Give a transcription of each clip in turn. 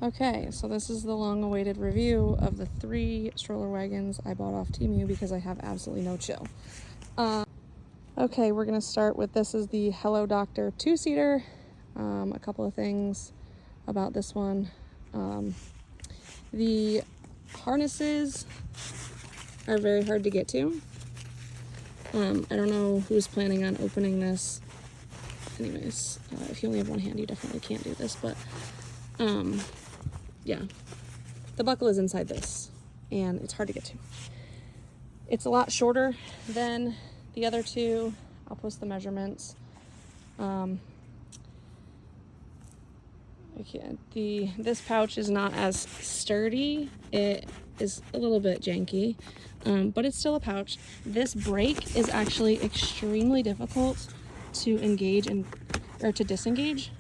Okay, so this is the long-awaited review of the 3 stroller wagons I bought off Temu because I have absolutely no chill. Okay, we're gonna start with, this is the Hello Doctor 2-seater. A couple of things about this one. The harnesses are very hard to get to. I don't know who's planning on opening this. Anyways, if you only have one hand, you definitely can't do this, but yeah, the buckle is inside this and it's hard to get to. It's a lot shorter than the other 2. I'll post the measurements. This pouch is not as sturdy. It is a little bit janky, but it's still a pouch. This brake is actually extremely difficult to engage or to disengage.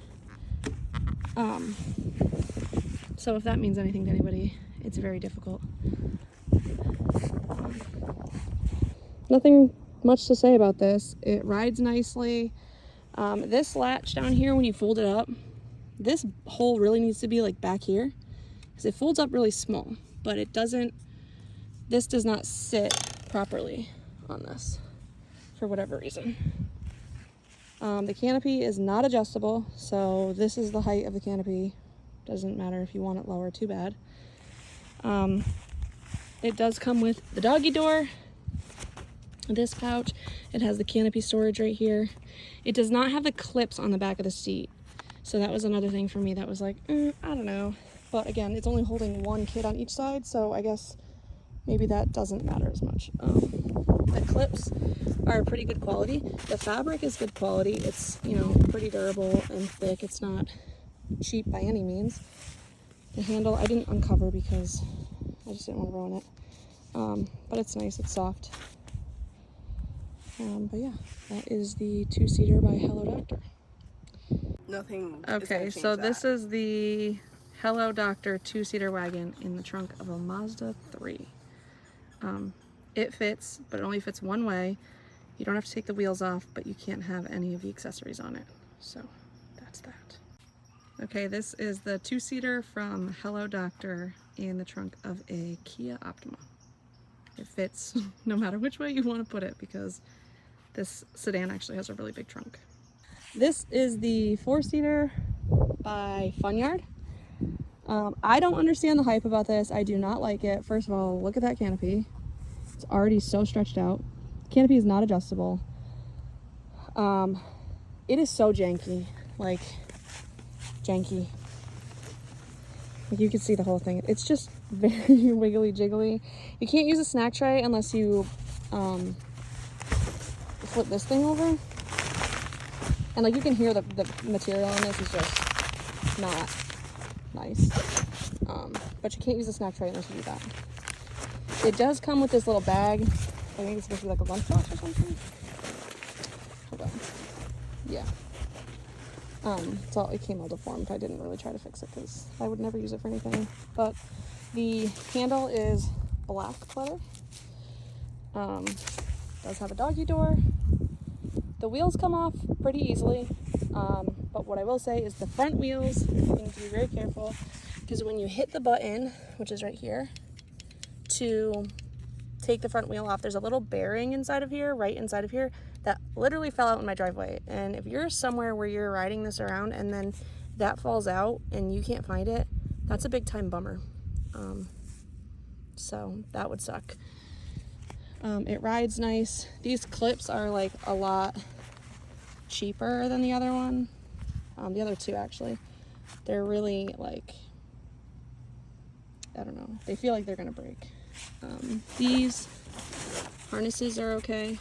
So if that means anything to anybody, it's very difficult. Nothing much to say about this. It rides nicely. This latch down here, when you fold it up, this hole really needs to be like back here because it folds up really small, but this does not sit properly on this for whatever reason. The canopy is not adjustable, so this is the height of the canopy. Doesn't matter if you want it lower, too bad. It does come with the doggy door. This pouch, it has the canopy storage right here. It does not have the clips on the back of the seat. So that was another thing for me that was like, I don't know. But again, it's only holding one kid on each side, so I guess maybe that doesn't matter as much. The clips are pretty good quality. The fabric is good quality. It's, pretty durable and thick. It's not cheap by any means. The handle, I didn't uncover because I just didn't want to ruin it. But it's nice, it's soft. But yeah, that is the 2-seater by Hello Doctor. Nothing. Okay, so this is the Hello Doctor 2-seater wagon in the trunk of a Mazda 3. It fits, but it only fits one way. You don't have to take the wheels off, but you can't have any of the accessories on it. So that's that. Okay, this is the 2-seater from Hello Doctor in the trunk of a Kia Optima. It fits no matter which way you want to put it because this sedan actually has a really big trunk. This is the 4-seater by Funyard. I don't understand the hype about this. I do not like it. First of all, look at that canopy. It's already so stretched out. Canopy is not adjustable. It is so janky, like janky. Like you can see the whole thing. It's just very wiggly jiggly. You can't use a snack tray unless you flip this thing over. And like you can hear the material in this is just not nice. But you can't use a snack tray unless you do that. It does come with this little bag. I think it's supposed to be like a lunchbox or something. Hold on. Yeah. So it came all deformed. I didn't really try to fix it because I would never use it for anything. But the handle is black leather. Does have a doggy door. The wheels come off pretty easily. But what I will say is the front wheels, you need to be very careful because when you hit the button, which is right here, to take the front wheel off, there's a little bearing inside of here, right inside of here, that literally fell out in my driveway. And if you're somewhere where you're riding this around and then that falls out and you can't find it, that's a big time bummer. So that would suck. It rides nice. These clips are like a lot cheaper than the other one. The other 2 actually. They're really like, I don't know, they feel like they're gonna break. These harnesses are okay.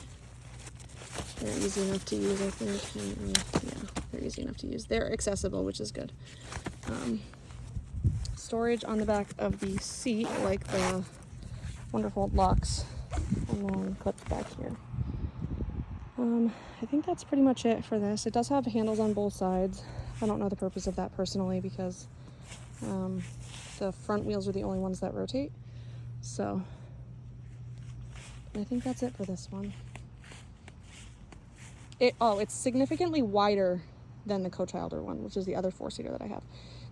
They're easy enough to use, I think. And, yeah, they're easy enough to use. They're accessible, which is good. Storage on the back of the seat, like the wonderful locks, and then clipped back here. I think that's pretty much it for this. It does have handles on both sides. I don't know the purpose of that personally because the front wheels are the only ones that rotate. So I think that's it for this one. It's significantly wider than the Cochildor one, which is the other 4-seater that I have.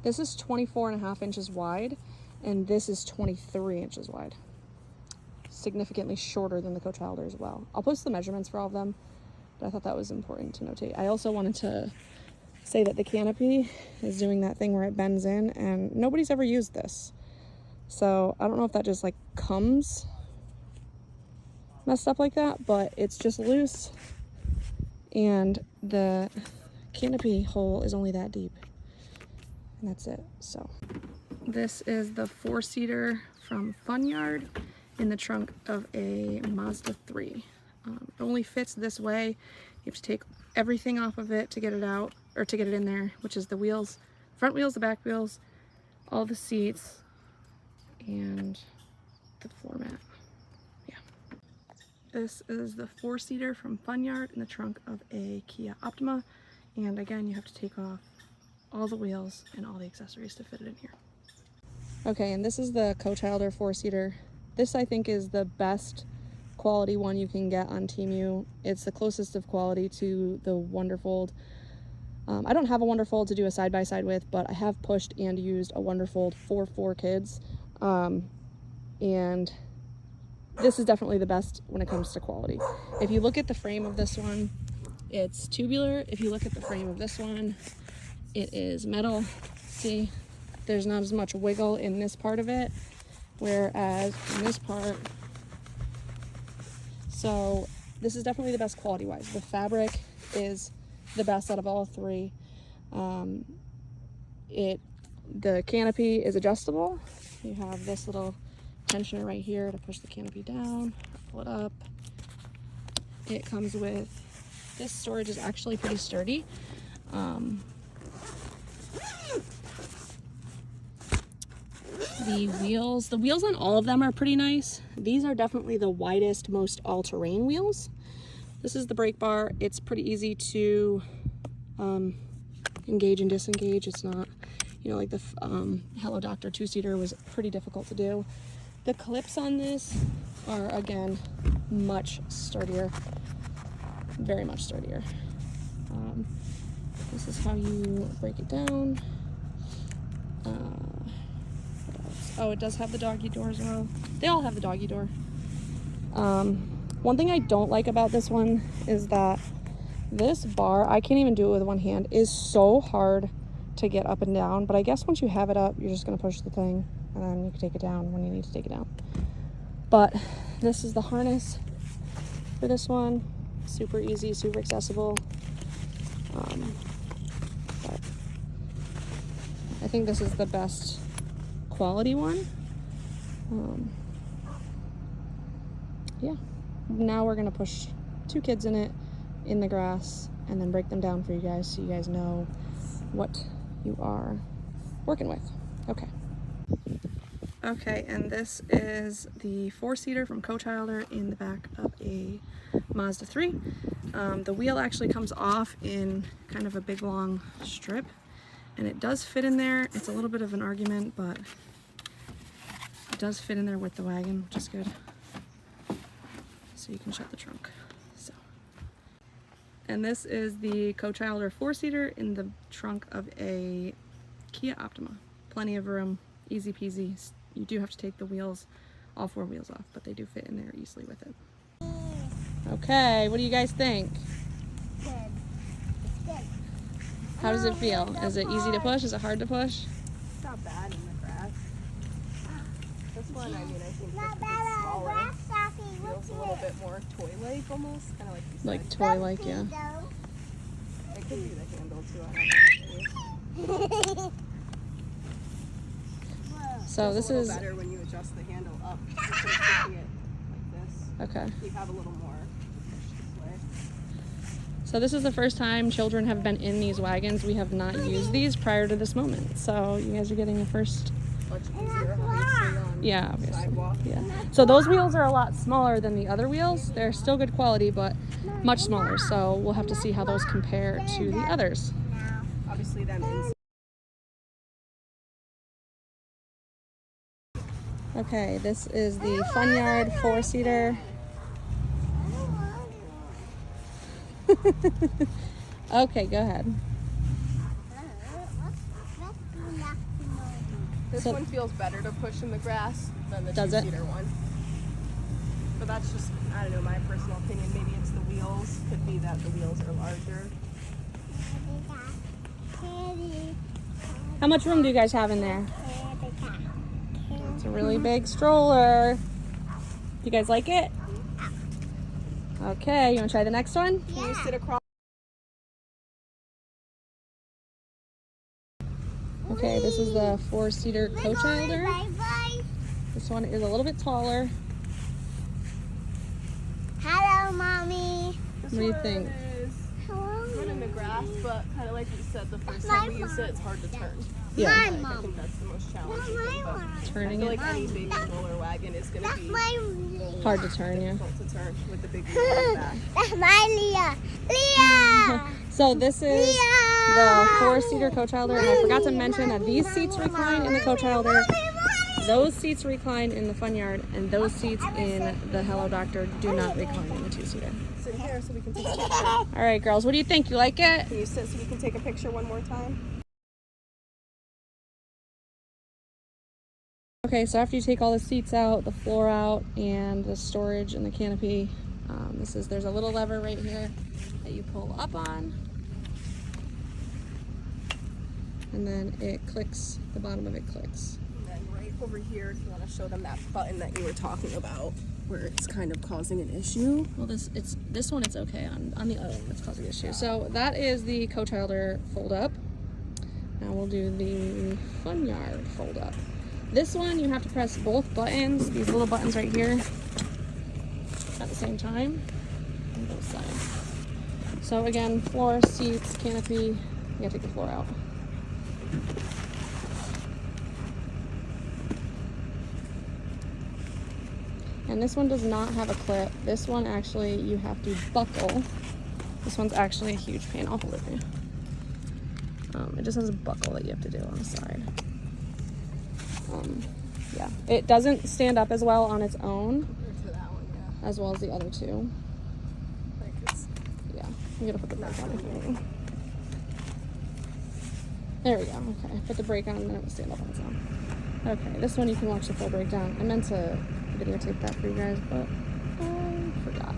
This is 24.5 inches wide, and this is 23 inches wide. Significantly shorter than the Cocholdor as well. I'll post the measurements for all of them, but I thought that was important to notate. I also wanted to say that the canopy is doing that thing where it bends in, and nobody's ever used this. So I don't know if that just like comes messed up like that, but it's just loose, and the canopy hole is only that deep, and that's it. So this is the 4-seater from Funyard in the trunk of a Mazda 3. It only fits this way. You have to take everything off of it to get it out, or to get it in there, which is the wheels, front wheels, the back wheels, all the seats, and the floor mat. Yeah. This is the 4-seater from Funyard in the trunk of a Kia Optima. And again, you have to take off all the wheels and all the accessories to fit it in here. Okay, and this is the Cochildor 4-seater. This, I think, is the best quality one you can get on Temu. It's the closest of quality to the Wonderfold. I don't have a Wonderfold to do a side-by-side with, but I have pushed and used a Wonderfold for 4 kids. And this is definitely the best when it comes to quality. If you look at the frame of this one, it's tubular. If you look at the frame of this one, it is metal. See, there's not as much wiggle in this part of it, whereas in this part, so this is definitely the best quality wise. The fabric is the best out of all 3. The canopy is adjustable. You have this little tensioner right here to push the canopy down, pull it up. It comes with, this storage is actually pretty sturdy. The wheels on all of them are pretty nice. These are definitely the widest, most all-terrain wheels. This is the brake bar. It's pretty easy to engage and disengage. It's not, you know, like the Hello Doctor 2-seater was pretty difficult to do. The clips on this are, again, much sturdier, very much sturdier. This is how you break it down. Oh, it does have the doggy door as well. They all have the doggy door. One thing I don't like about this one is that this bar, I can't even do it with one hand, is so hard to get up and down. But I guess once you have it up, you're just gonna push the thing, and then you can take it down when you need to take it down. But this is the harness for this one. Super easy, super accessible. But I think this is the best quality one. Yeah, now we're gonna push 2 kids in it in the grass and then break them down for you guys so you guys know what you are working with. Okay, and this is the 4-seater from Cochildor in the back of a Mazda 3. The wheel actually comes off in kind of a big long strip, and it does fit in there. It's a little bit of an argument, but it does fit in there with the wagon, which is good. So you can shut the trunk. So, and this is the Cochildor 4-seater in the trunk of a Kia Optima. Plenty of room, easy peasy. You do have to take the wheels, all 4 wheels off, but they do fit in there easily with it. Okay, what do you guys think? Good. It's good. How does it feel? Is it easy to push? Is it hard to push? It's not bad in the grass. This one, I mean, I think Not it's bad on smaller. grass, Sophie. Feels What's a little it? bit more toy-like almost, kind of like you said. Like toy-like, yeah. It could be the handle too, I don't know. So this It's a is, little better when you adjust the handle up instead of pushing it like this. okay. You have a little more push this way. So this is the first time children have been in these wagons. We have not used these prior to this moment. So you guys are getting a first, Much easier, obviously, on yeah, obviously. sidewalk. Yeah. So those wheels are a lot smaller than the other wheels. They're still good quality, but much smaller. So we'll have to see how those compare to the others. Obviously, them inside. Okay, this is the Funyard 4-seater. Okay, go ahead. This So- one feels better to push in the grass than the Does it? two-seater one. But that's just, I don't know, my personal opinion. Maybe it's the wheels. Could be that the wheels are larger. How much room do you guys have in there? It's a really big stroller. Do you guys like it? Okay, you want to try the next one? Can you sit across? Okay, this is the 4-seater Cochildor. Bye-bye. This one is a little bit taller. Hello, Mommy. This What do you one think? is Hello. good in the grass, but kind of like you said the first time we used it, it's hard to turn. Yeah. My I mom. think that's the most That's challenging my thing. But mom. I Turning feel it like any big stroller wagon is going to That's be my hard to turn, yeah. difficult to turn with the big wheel on the back. That's my Leah. Leah. So this is the 4-seater Cochildor, and I forgot to mention that these seats recline in the Cochildor, those seats recline in the Funyard, and those seats in the Hello Doctor do not recline in the 2-seater. Sit here so we can take a picture. All right, girls, what do you think? You like it? Can you sit so we can take a picture one more time? Okay, so after you take all the seats out, the floor out, and the storage and the canopy, there's a little lever right here that you pull up on, and then it clicks, the bottom of it clicks. And then right over here, if you want to show them that button that you were talking about, where it's kind of causing an issue. Well, this one it's okay, on the other one it's causing issues. So that is the Cochildor fold up. Now we'll do the Funyard fold up. This one you have to press both buttons, these little buttons right here, at the same time on both sides. So again, floor, seats, canopy, you gotta take the floor out. And this one does not have a clip. This one actually you have to buckle. This one's actually a huge pain. I'll hold it for you. It just has a buckle that you have to do on the side. Yeah, it doesn't stand up as well on its own To that one, yeah. as well as the other two. Like it's Yeah, I'm gonna put the brake on it. There we go. Okay, put the brake on and then it will stand up on its own. Okay, this one you can watch the full breakdown. I meant to videotape that for you guys, but I forgot.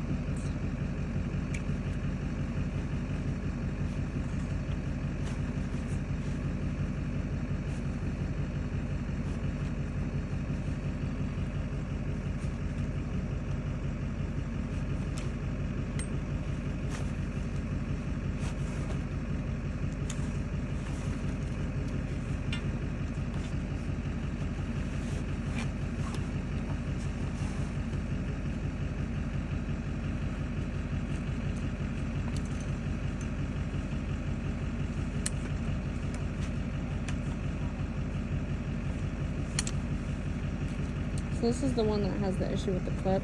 So this is the one that has the issue with the clip.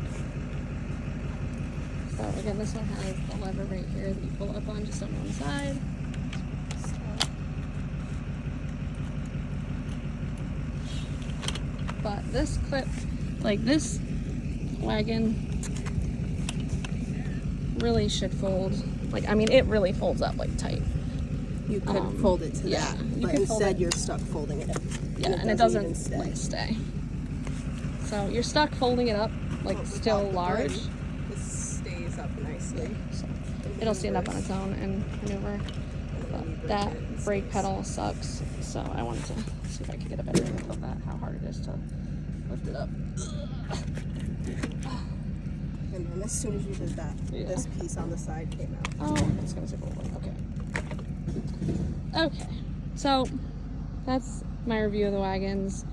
So again, this one has the lever right here that you pull up on just on one side. But this clip, like this wagon, really should fold. Like, I mean, it really folds up like tight. you could fold it to yeah, that, you but could fold instead it. you're stuck folding it. Yeah, and it doesn't like stay. So you're stuck folding it up, like But still without the large. brake, this stays up nicely. So it'll stand up on its own and maneuver. But that brake pedal sucks, so I wanted to see if I could get a better angle of that, how hard it is to lift it up. And then as soon as you did that, Yeah. this piece on the side came out. Oh, it's gonna take a little bit. Okay. Okay. So that's my review of the wagons.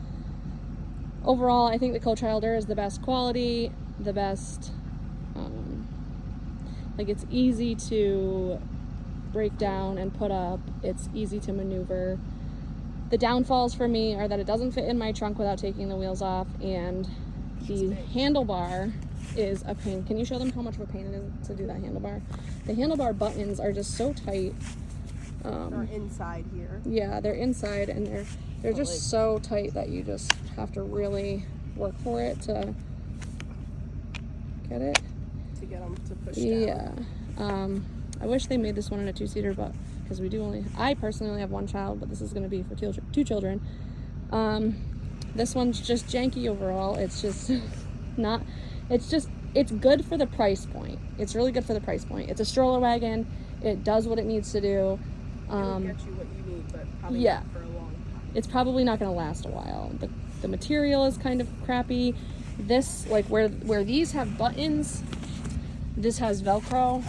Overall, I think the Cochildor is the best quality, the best, like it's easy to break down and put up. It's easy to maneuver. The downfalls for me are that it doesn't fit in my trunk without taking the wheels off, and the handlebar is a pain. Can you show them how much of a pain it is to do that handlebar? The handlebar buttons are just so tight. Or inside here. Yeah, they're inside and they're just like- so tight that you just have to really work for it to get it. To get them to push Yeah. down. I wish they made this one in a 2-seater, but because I personally only have one child, but this is going to be for two children. This one's just janky overall. It's just not, it's good for the price point. It's really good for the price point. It's a stroller wagon. It does what it needs to do. It'll get you what you need, but probably yeah. not for a long time. It's probably not going to last a while. The material is kind of crappy. This, like where these have buttons, this has Velcro.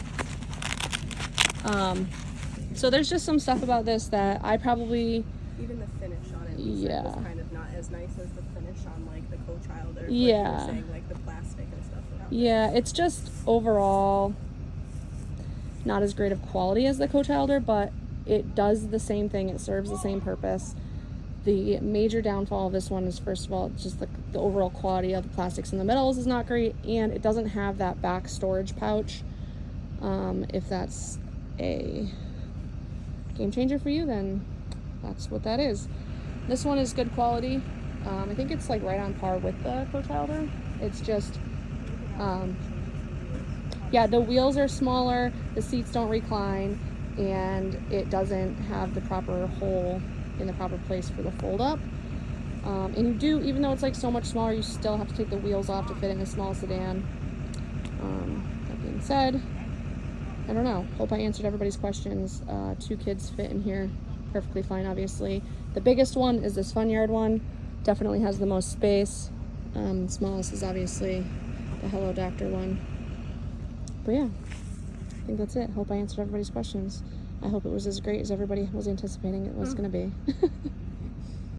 So there's just some stuff about this that I probably... Even the finish on it, yeah, was kind of not as nice as the finish on like the Cochildor. Like yeah. you were saying, like the plastic and stuff. Yeah, it's just overall not as great of quality as the Cochildor, but it does the same thing. It serves the same purpose. The major downfall of this one is, first of all, just the overall quality of the plastics and the metals is not great, and it doesn't have that back storage pouch. If that's a game changer for you, then that's what that is. This one is good quality. I think it's like right on par with the Cochildor. It's just, yeah, the wheels are smaller, the seats don't recline, and it doesn't have the proper hole in the proper place for the fold up. And you do, even though it's like so much smaller, you still have to take the wheels off to fit in a small sedan. That being said, I don't know. Hope I answered everybody's questions. 2 kids fit in here perfectly fine, obviously. The biggest one is this Funyard one. Definitely has the most space. Smallest is obviously the Hello Doctor one. But yeah, I think that's it. Hope I answered everybody's questions. I hope it was as great as everybody was anticipating it was going to be.